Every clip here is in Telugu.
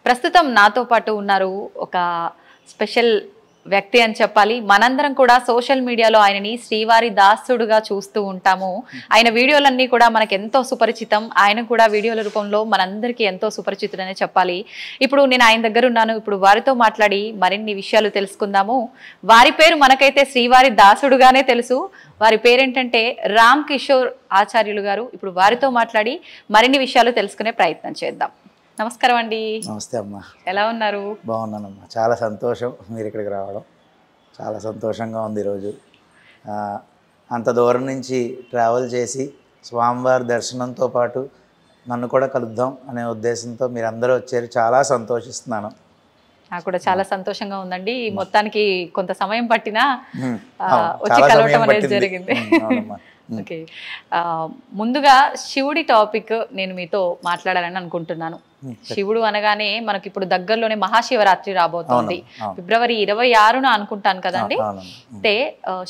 ప్రస్తుతం నాతో పాటు ఉన్నారు ఒక స్పెషల్ వ్యక్తి అని చెప్పాలి. మనందరం కూడా సోషల్ మీడియాలో ఆయనని శ్రీవారి దాసుడుగా చూస్తూ ఉంటాము. ఆయన వీడియోలన్నీ కూడా మనకు ఎంతో సుపరిచితం. ఆయన కూడా వీడియోల రూపంలో మనందరికీ ఎంతో సుపరిచితుడనే చెప్పాలి. ఇప్పుడు నేను ఆయన దగ్గర ఉన్నాను. ఇప్పుడు వారితో మాట్లాడి మరిన్ని విషయాలు తెలుసుకుందాము. వారి పేరు మనకైతే శ్రీవారి దాసుడుగానే తెలుసు. వారి పేరేంటంటే రామ్ కిషోర్ ఆచార్యులు గారు. ఇప్పుడు వారితో మాట్లాడి మరిన్ని విషయాలు తెలుసుకునే ప్రయత్నం చేద్దాం. నమస్కారం అండి. నమస్తే అమ్మా, ఎలా ఉన్నారు? బాగున్నానమ్మా. చాలా సంతోషం మీరు ఇక్కడికి రావడం, చాలా సంతోషంగా ఉంది ఈరోజు. అంత దూరం నుంచి ట్రావెల్ చేసి స్వామివారి దర్శనంతో పాటు నన్ను కూడా కలుద్దాం అనే ఉద్దేశంతో మీరందరూ వచ్చారు. చాలా సంతోషిస్తున్నాను. నాకు కూడా చాలా సంతోషంగా ఉందండి. మొత్తానికి కొంత సమయం పట్టినా వచ్చి కలవటం అనేది జరిగింది. ఓకే, ముందుగా శివుడి టాపిక్ నేను మీతో మాట్లాడాలని అనుకుంటున్నాను. శివుడు అనగానే మనకి ఇప్పుడు దగ్గరలోనే మహాశివరాత్రి రాబోతోంది. ఫిబ్రవరి 26న అనుకుంటాను కదండి. అంటే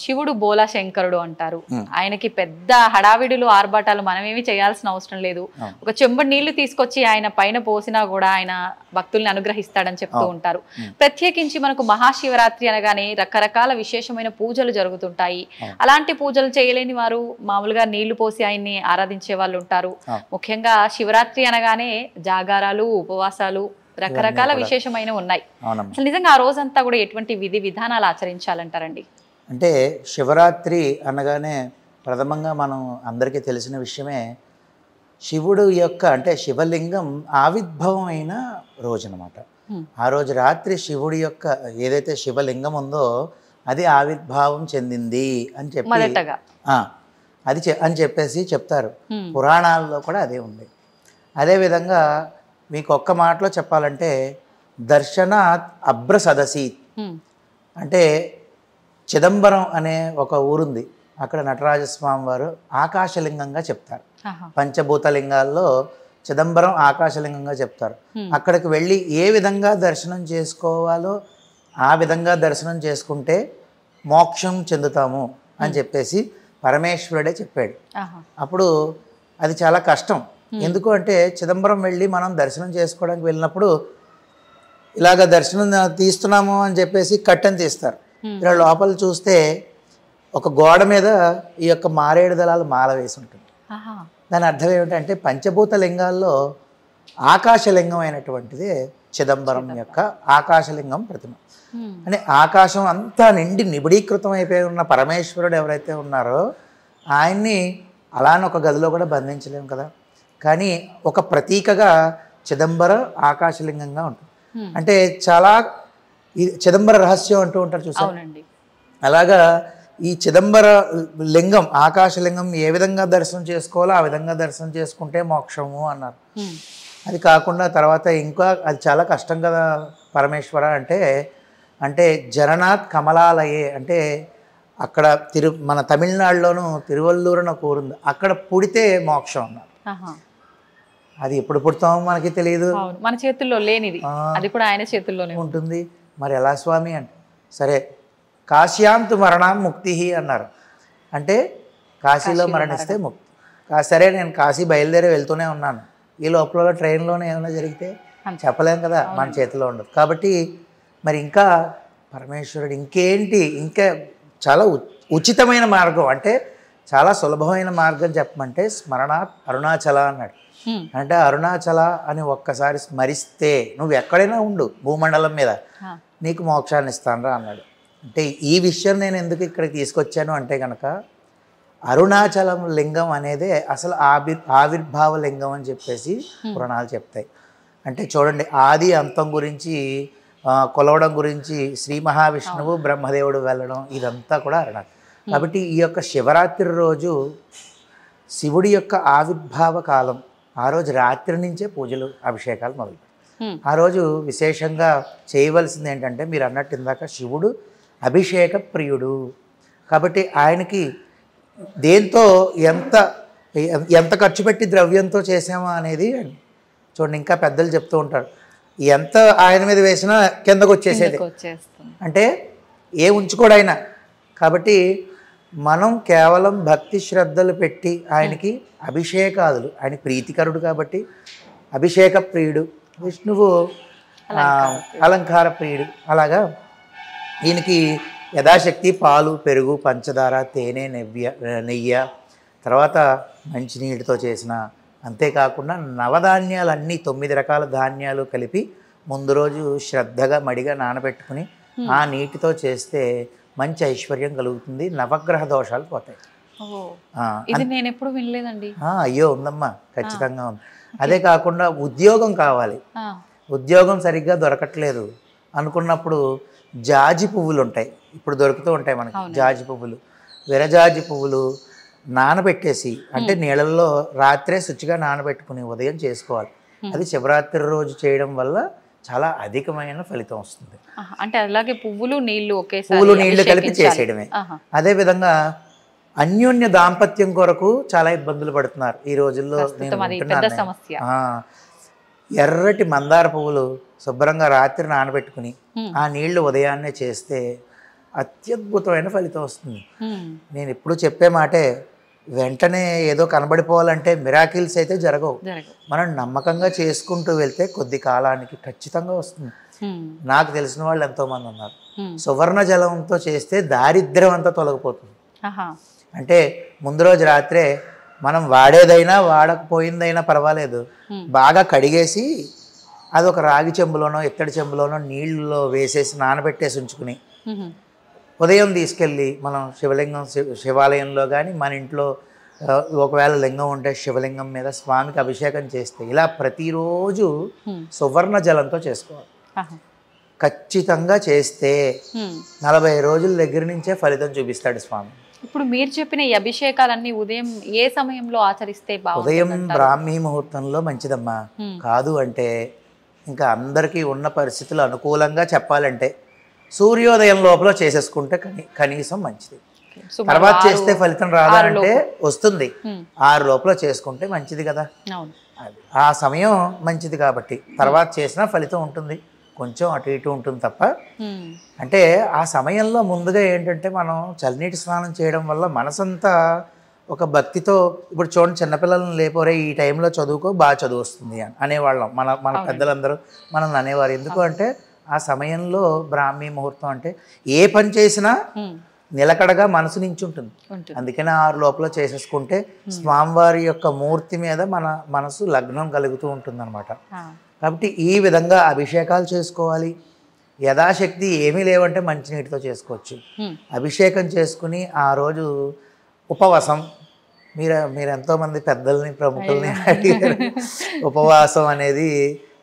శివుడు బోలా శంకరుడు అంటారు. ఆయనకి పెద్ద హడావిడులు ఆర్భాటాలు మనమేమి చేయాల్సిన అవసరం లేదు. ఒక చెంబడి నీళ్లు తీసుకొచ్చి ఆయన పైన పోసినా కూడా ఆయన భక్తుల్ని అనుగ్రహిస్తాడని చెప్తూ ఉంటారు. ప్రత్యేకించి మనకు మహాశివరాత్రి అనగానే రకరకాల విశేషమైన పూజలు జరుగుతుంటాయి. అలాంటి పూజలు చేయలేని వారు మామూలుగా నీళ్లు పోసి ఆయన్ని ఆరాధించే వాళ్ళు ఉంటారు. ముఖ్యంగా శివరాత్రి అనగానే జాగారాలు, ఉపవాసాలు, రకరకాల విశేషమైన ఉన్నాయి. అసలు నిజంగా ఆ రోజంతా కూడా ఎటువంటి విధి విధానాలు ఆచరించాలంటారండి? అంటే శివరాత్రి అనగానే ప్రథమంగా మనం అందరికీ తెలిసిన విషయమే శివుడు యొక్క అంటే శివలింగం ఆవిర్భవం అయిన రోజు అనమాట. ఆ రోజు రాత్రి శివుడి యొక్క ఏదైతే శివలింగం ఉందో అది ఆవిర్భావం చెందింది అని చెప్పి అది అని చెప్పేసి చెప్తారు. పురాణాల్లో కూడా అదే ఉంది. అదేవిధంగా మీకు ఒక్క మాటలో చెప్పాలంటే దర్శనాత్ అభ్ర సదసీత్ అంటే చిదంబరం అనే ఒక ఊరుంది. అక్కడ నటరాజస్వామి వారు ఆకాశలింగంగా చెప్తారు. పంచభూతలింగాల్లో చిదంబరం ఆకాశలింగంగా చెప్తారు. అక్కడికి వెళ్ళి ఏ విధంగా దర్శనం చేసుకోవాలో ఆ విధంగా దర్శనం చేసుకుంటే మోక్షం చెందుతాము అని చెప్పేసి పరమేశ్వరుడే చెప్పాడు. అప్పుడు అది చాలా కష్టం. ఎందుకు అంటే చిదంబరం వెళ్ళి మనం దర్శనం చేసుకోవడానికి వెళ్ళినప్పుడు ఇలాగ దర్శనం తీస్తున్నాము అని చెప్పేసి కట్టెని తీస్తారు. ఇలా లోపల చూస్తే ఒక గోడ మీద ఈ యొక్క మారేడు దళాలు మాల వేసి ఉంటుంది. దాని అర్థం ఏమిటంటే పంచభూత లింగాల్లో ఆకాశలింగం అయినటువంటిది చిదంబరం యొక్క ఆకాశలింగం ప్రతిమ. అంటే ఆకాశం అంతా నిండి నిబిడీకృతం అయిపోయి ఉన్న పరమేశ్వరుడు ఎవరైతే ఉన్నారో ఆయన్ని అలానే ఒక గదిలో కూడా బంధించలేము కదా. కానీ ఒక ప్రతీకగా చిదంబర ఆకాశలింగంగా ఉంటుంది. అంటే చాలా చిదంబర రహస్యం అంటూ ఉంటారు చూసారు. అలాగా ఈ చిదంబర లింగం ఆకాశలింగం ఏ విధంగా దర్శనం చేసుకోవాలో ఆ విధంగా దర్శనం చేసుకుంటే మోక్షము అన్నారు. అది కాకుండా తర్వాత ఇంకా అది చాలా కష్టం కదా పరమేశ్వర అంటే జగన్నాథ్ కమలాలయే అంటే అక్కడ మన తమిళనాడులోను తిరువల్లూరు అని ఒక ఊరుంది. అక్కడ పుడితే మోక్షం అన్నారు. అది ఎప్పుడు పుడతామో మనకి తెలియదు, మన చేతుల్లో లేనిది, అది కూడా ఆయన చేతుల్లోనే ఉంటుంది. మరి ఎలా స్వామి అంటే సరే కాశ్యాంతు మరణం ముక్తి అన్నారు. అంటే కాశీలో మరణిస్తే ముక్తి. సరే నేను కాశీ బయలుదేరి వెళ్తూనే ఉన్నాను. ఈ లోపల ట్రైన్లోనే ఏమైనా జరిగితే చెప్పలేం కదా, మన చేతిలో ఉండదు. కాబట్టి మరి ఇంకా పరమేశ్వరుడు ఇంకేంటి, ఇంకా చాలా ఉచితమైన మార్గం అంటే చాలా సులభమైన మార్గం చెప్పమంటే స్మరణాత్ అరుణాచల అన్నాడు. అంటే అరుణాచల అని ఒక్కసారి స్మరిస్తే నువ్వు ఎక్కడైనా ఉండు భూమండలం మీద నీకు మోక్షాన్ని ఇస్తానరా అన్నాడు. అంటే ఈ విషయం నేను ఎందుకు ఇక్కడికి తీసుకొచ్చాను అంటే కనుక అరుణాచలం లింగం అనేదే అసలు ఆవిర్భావ లింగం అని చెప్పేసి పురాణాలు చెప్తాయి. అంటే చూడండి ఆది అంతం గురించి కొలవడం గురించి శ్రీ మహావిష్ణువు బ్రహ్మదేవుడు వెళ్ళడం ఇదంతా కూడా అరుణాచలం. కాబట్టి ఈ యొక్క శివరాత్రి రోజు శివుడి యొక్క ఆవిర్భావ కాలం. ఆ రోజు రాత్రి నుంచే పూజలు అభిషేకాలు మొదలుపెట్టారు. ఆ రోజు విశేషంగా చేయవలసింది ఏంటంటే మీరు అన్నట్టు ఇందాక శివుడు అభిషేక ప్రియుడు. కాబట్టి ఆయనకి దేంతో ఎంత ఖర్చు పెట్టి ద్రవ్యంతో చేసామా అనేది చూడండి. ఇంకా పెద్దలు చెప్తూ ఉంటారు ఎంత ఆయన మీద వేసినా కిందకు వచ్చేసేది, అంటే ఏ ఉంచుకోడు ఆయన. కాబట్టి మనం కేవలం భక్తి శ్రద్ధలు పెట్టి ఆయనకి అభిషేకాదులు, ఆయన ప్రీతికరుడు కాబట్టి అభిషేక ప్రియుడు. విష్ణువు అలంకార ప్రియుడు. అలాగా ఈయనకి యథాశక్తి పాలు, పెరుగు, పంచదార, తేనె, నెయ్యి, తర్వాత మంచినీటితో చేసిన, అంతేకాకుండా నవధాన్యాలన్నీ 9 రకాల ధాన్యాలు కలిపి ముందు రోజు శ్రద్ధగా మడిగా నానబెట్టుకుని ఆ నీటితో చేస్తే మంచి ఐశ్వర్యం కలుగుతుంది, నవగ్రహ దోషాలు పోతాయి. ఇది నేను ఎప్పుడు వినలేదండి. అయ్యో ఉందమ్మా, ఖచ్చితంగా ఉంది. అదే కాకుండా ఉద్యోగం కావాలి, ఉద్యోగం సరిగ్గా దొరకట్లేదు అనుకున్నప్పుడు జాజి పువ్వులు ఉంటాయి, ఇప్పుడు దొరుకుతూ ఉంటాయి మనకి జాజి పువ్వులు, విరజాజి పువ్వులు నానబెట్టేసి, అంటే నీళ్ళల్లో రాత్రే శుచిగా నానబెట్టుకుని ఉదయం చేసుకోవాలి. అది శివరాత్రి రోజు చేయడం వల్ల చాలా అధికమైన ఫలితం వస్తుంది. అంటే అలాగే పువ్వులు నీళ్లు కలిపి చేసేయడమే. అదేవిధంగా అన్యోన్య దాంపత్యం కొరకు చాలా ఇబ్బందులు పడుతున్నారు ఈ రోజుల్లో. ఎర్రటి మందార పువ్వులు శుభ్రంగా రాత్రి నానబెట్టుకుని ఆ నీళ్లు ఉదయాన్నే చేస్తే అత్యద్భుతమైన ఫలితం వస్తుంది. నేను ఎప్పుడు చెప్పే మాటే, వెంటనే ఏదో కనబడిపోవాలంటే మిరాకిల్స్ అయితే జరగవు. మనం నమ్మకంగా చేసుకుంటూ వెళ్తే కొద్ది కాలానికి ఖచ్చితంగా వస్తుంది. నాకు తెలిసిన వాళ్ళు ఎంతోమంది ఉన్నారు. సువర్ణ జలంతో చేస్తే దారిద్ర్యం అంతా తొలగిపోతుంది. అంటే ముందు రోజు రాత్రే మనం వాడేదైనా వాడకపోయిందైనా పర్వాలేదు, బాగా కడిగేసి అది ఒక రాగి చెంబులోనో ఇత్తడి చెంబులోనో నీళ్ళలో వేసేసి నానబెట్టేసి ఉంచుకుని ఉదయం తీసుకెళ్ళి మనం శివాలయంలో కానీ మన ఇంట్లో ఒకవేళ లింగం ఉంటే శివలింగం మీద స్వామికి అభిషేకం చేస్తే, ఇలా ప్రతిరోజు సువర్ణ జలంతో చేసుకోవాలి. ఖచ్చితంగా చేస్తే 40 రోజుల దగ్గర నుంచే ఫలితం చూపిస్తాడు స్వామి. ఇప్పుడు మీరు చెప్పిన ఈ అభిషేకాలన్నీ ఉదయం ఏ సమయంలో ఆచరిస్తే బాగుంటుంది? ఉదయం బ్రాహ్మీ ముహూర్తంలో మంచిదమ్మా. కాదు అంటే ఇంకా అందరికీ ఉన్న పరిస్థితులు అనుకూలంగా చెప్పాలంటే సూర్యోదయం లోపల చేసేసుకుంటే కనీసం మంచిది. తర్వాత చేస్తే ఫలితం రాదంటే వస్తుంది, 6 లోపల చేసుకుంటే మంచిది కదా. ఆ సమయం మంచిది కాబట్టి తర్వాత చేసినా ఫలితం ఉంటుంది, కొంచెం అటు ఇటు ఉంటుంది తప్ప. అంటే ఆ సమయంలో ముందుగా ఏంటంటే మనం చల్లనీటి స్నానం చేయడం వల్ల మనసంతా ఒక భక్తితో, ఇప్పుడు చూడండి చిన్నపిల్లలను లేపోరే ఈ టైంలో చదువుకో బాగా చదువు వస్తుంది అనేవాళ్ళం, మన పెద్దలందరూ మనల్ని అనేవారు. ఎందుకు అంటే ఆ సమయంలో బ్రాహ్మీ ముహూర్తం అంటే ఏ పని చేసినా నిలకడగా మనసు నుంచి ఉంటుంది. అందుకనే 6 లోపల చేసేసుకుంటే స్వామివారి యొక్క మూర్తి మీద మన మనసు లగ్నం కలుగుతూ ఉంటుంది అనమాట. కాబట్టి ఈ విధంగా అభిషేకాలు చేసుకోవాలి. యథాశక్తి ఏమీ లేవంటే మంచినీటితో చేసుకోవచ్చు. అభిషేకం చేసుకుని ఆ రోజు ఉపవాసం, మీరు ఎంతోమంది పెద్దల్ని ప్రముఖుల్ని అడిగారు. ఉపవాసం అనేది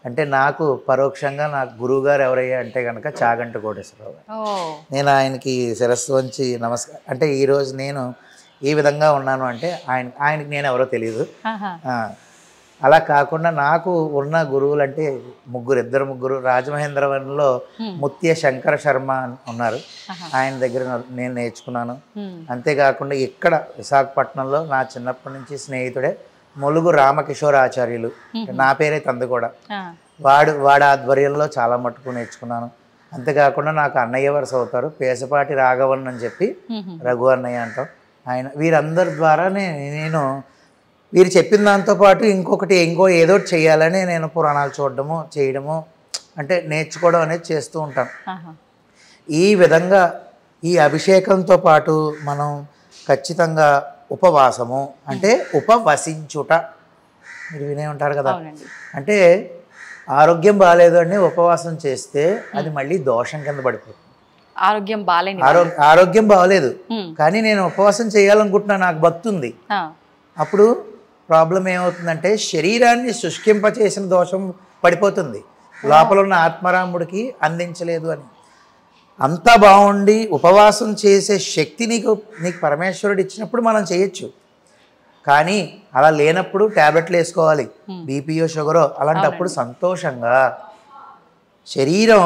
అంటే నాకు పరోక్షంగా నాకు గురువు గారు ఎవరయ్యా అంటే కనుక చాగంటి కోటేశ్వరరావు గారు. నేను ఆయనకి శిరస్సు వంచి నమస్కారం. అంటే ఈరోజు నేను ఈ విధంగా ఉన్నాను అంటే ఆయనకి నేను ఎవరో తెలియదు. అలా కాకుండా నాకు ఉన్న గురువులు అంటే ఇద్దరు ముగ్గురు. రాజమహేంద్రవరంలో ముత్య శంకర శర్మ ఉన్నారు, ఆయన దగ్గర నేను నేర్చుకున్నాను. అంతేకాకుండా ఇక్కడ విశాఖపట్నంలో నా చిన్నప్పటి నుంచి స్నేహితుడే ములుగు రామకిషోర్ ఆచార్యులు, నా పేరే తంది కూడా, వాడి ఆధ్వర్యంలో చాలా మట్టుకు నేర్చుకున్నాను. అంతేకాకుండా నాకు అన్నయ్య వరుస అవుతారు, పేసపాటి రాఘవన్ అని చెప్పి రఘు అన్నయ్య అంటాం. వీరందరి ద్వారానే నేను వీరు చెప్పిన దాంతోపాటు ఇంకో ఏదో చేయాలని నేను పురాణాలు చూడడము చేయడము అంటే నేర్చుకోవడం అనేది చేస్తూ ఉంటాను. ఈ విధంగా ఈ అభిషేకంతో పాటు మనం ఖచ్చితంగా ఉపవాసము అంటే ఉపవసించుట మీరు వినే ఉంటారు కదా. అంటే ఆరోగ్యం బాగాలేదు అని ఉపవాసం చేస్తే అది మళ్ళీ దోషం కింద పడిపోతుంది. ఆరోగ్యం బాగలేదు కానీ నేను ఉపవాసం చేయాలనుకుంటున్నా, నాకు భక్తి ఉంది, అప్పుడు ప్రాబ్లం ఏమవుతుందంటే శరీరాన్ని శుష్కింపచేసిన దోషం పడిపోతుంది, లోపల ఉన్న ఆత్మరాముడికి అందించలేదు అని. అంతా బాగుండి ఉపవాసం చేసే శక్తి నీకు పరమేశ్వరుడు ఇచ్చినప్పుడు మనం చేయొచ్చు. కానీ అలా లేనప్పుడు ట్యాబ్లెట్లు వేసుకోవాలి, బీపీయో షుగరో. అలాంటప్పుడు సంతోషంగా శరీరం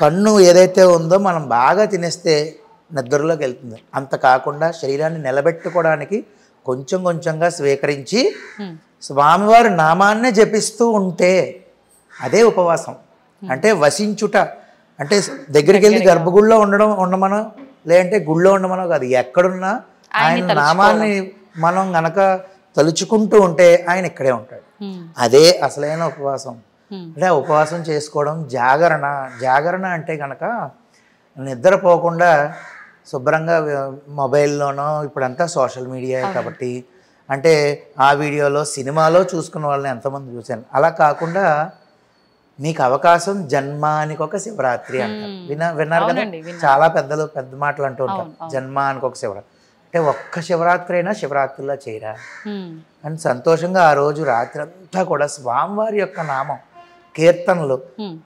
కన్ను ఏదైతే ఉందో మనం బాగా తినేస్తే నిద్రలోకి వెళ్తుంది. అంత కాకుండా శరీరాన్ని నిలబెట్టుకోవడానికి కొంచెం కొంచెంగా స్వీకరించి స్వామివారి నామాన్నే జపిస్తూ ఉంటే అదే ఉపవాసం. అంటే వసించుట అంటే దగ్గరికి వెళ్ళి గర్భగుడిలో ఉండమనో లేదంటే గుళ్ళో ఉండమనో కాదు, ఎక్కడున్నా ఆయన నామాన్ని మనం గనక తలుచుకుంటూ ఉంటే ఆయన ఇక్కడే ఉంటాడు. అదే అసలైన ఉపవాసం. అంటే ఉపవాసం చేసుకోవడం, జాగరణ అంటే కనుక నిద్రపోకుండా శుభ్రంగా మొబైల్లోనో, ఇప్పుడంతా సోషల్ మీడియా కాబట్టి, అంటే ఆ వీడియోలో సినిమాలో చూసుకున్న వాళ్ళని ఎంతమంది చూశాను. అలా కాకుండా మీకు అవకాశం జన్మానికి ఒక శివరాత్రి అంటారు. విన్నారు కదా, చాలా పెద్ద మాటలు అంటూ ఉంటారు. జన్మానికి ఒక శివరాత్రి అంటే ఒక్క శివరాత్రి అయినా శివరాత్రిలో చేయరా అని సంతోషంగా ఆ రోజు రాత్రి అంతా కూడా స్వామివారి యొక్క నామం, కీర్తనలు,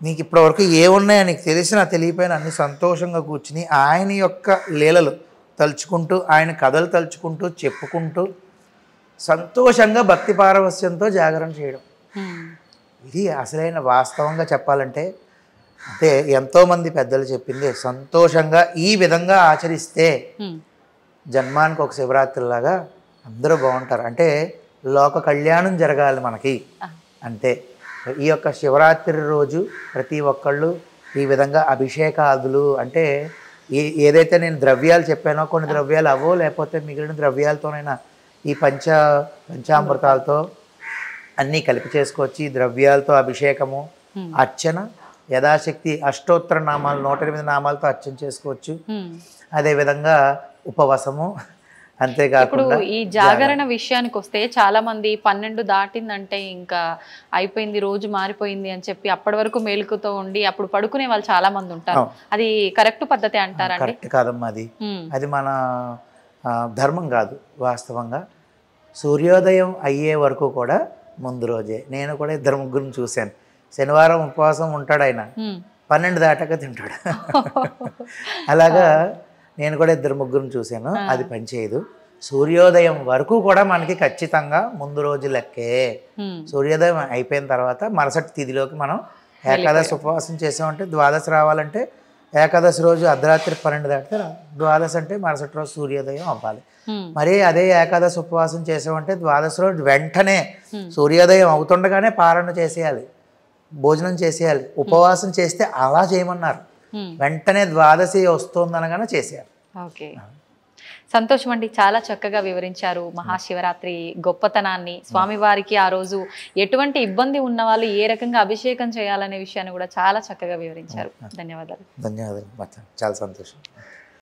నీకు ఇప్పటివరకు ఏమున్నాయో నీకు తెలిసినా తెలియపోయినా అన్ని సంతోషంగా కూర్చుని ఆయన యొక్క లీలలు తలుచుకుంటూ, ఆయన కథలు తలుచుకుంటూ, చెప్పుకుంటూ సంతోషంగా భక్తి పారవస్యంతో జాగరణ చేయడం. ఇది అసలైన వాస్తవంగా చెప్పాలంటే. అంటే ఎంతోమంది పెద్దలు చెప్పింది సంతోషంగా ఈ విధంగా ఆచరిస్తే జన్మానికి ఒక శివరాత్రిలాగా అందరూ బాగుంటారు. అంటే లోక కళ్యాణం జరగాలి మనకి. అంతే ఈ యొక్క శివరాత్రి రోజు ప్రతి ఒక్కళ్ళు ఈ విధంగా అభిషేకాదులు, అంటే ఏదైతే నేను ద్రవ్యాలు చెప్పానో కొన్ని ద్రవ్యాలు అవో, లేకపోతే మిగిలిన ద్రవ్యాలతోనైనా ఈ పంచామృతాలతో అన్నీ కలిపి చేసుకోవచ్చు. ద్రవ్యాలతో అభిషేకము, అర్చన, యథాశక్తి అష్టోత్తర నామాలు 108 నామాలతో అర్చన చేసుకోవచ్చు. అదేవిధంగా ఉపవాసము. ఇప్పుడు ఈ జాగరణ విషయానికి వస్తే చాలా మంది 12 దాటిందంటే ఇంకా అయిపోయింది, రోజు మారిపోయింది అని చెప్పి అప్పటి వరకు మేలుకుతో ఉండి అప్పుడు పడుకునే వాళ్ళు చాలా మంది ఉంటారు. అది కరెక్ట్ పద్ధతి అంటారా? కరెక్ట్ కాదమ్మా. అది మన ధర్మం కాదు. వాస్తవంగా సూర్యోదయం అయ్యే వరకు కూడా ముందు రోజే, నేను కూడా 2-3 చూశాను. శనివారం ఉపవాసం ఉంటాడు ఆయన, 12 దాటాక తింటాడు. అలాగా నేను కూడా 2-3 చూశాను. అది పనిచేయదు. సూర్యోదయం వరకు కూడా మనకి ఖచ్చితంగా ముందు రోజు లెక్కే. సూర్యోదయం అయిపోయిన తర్వాత మరుసటి తిథిలోకి మనం ఏకాదశి ఉపవాసం చేసామంటే, ద్వాదశి రావాలంటే ఏకాదశి రోజు అర్ధరాత్రి 12 దాటితే ద్వాదశి అంటే మరుసటి రోజు సూర్యోదయం అవ్వాలి. మరి అదే ఏకాదశి ఉపవాసం చేసామంటే ద్వాదశి రోజు వెంటనే సూర్యోదయం అవుతుండగానే పారణ చేసేయాలి, భోజనం చేసేయాలి. ఉపవాసం చేస్తే అలా చేయమన్నారు. వెంటనే ద్వాదశి వస్తుందనగానే చేసేయాలి. ఓకే, సంతోషం అండి. చాలా చక్కగా వివరించారు మహాశివరాత్రి గొప్పతనాన్ని, స్వామివారికి ఆ రోజు ఎటువంటి ఇబ్బంది ఉన్న వాళ్ళు ఏ రకంగా అభిషేకం చేయాలనే విషయాన్ని కూడా చాలా చక్కగా వివరించారు. ధన్యవాదాలు. ధన్యవాదాలు. చాలా సంతోషం.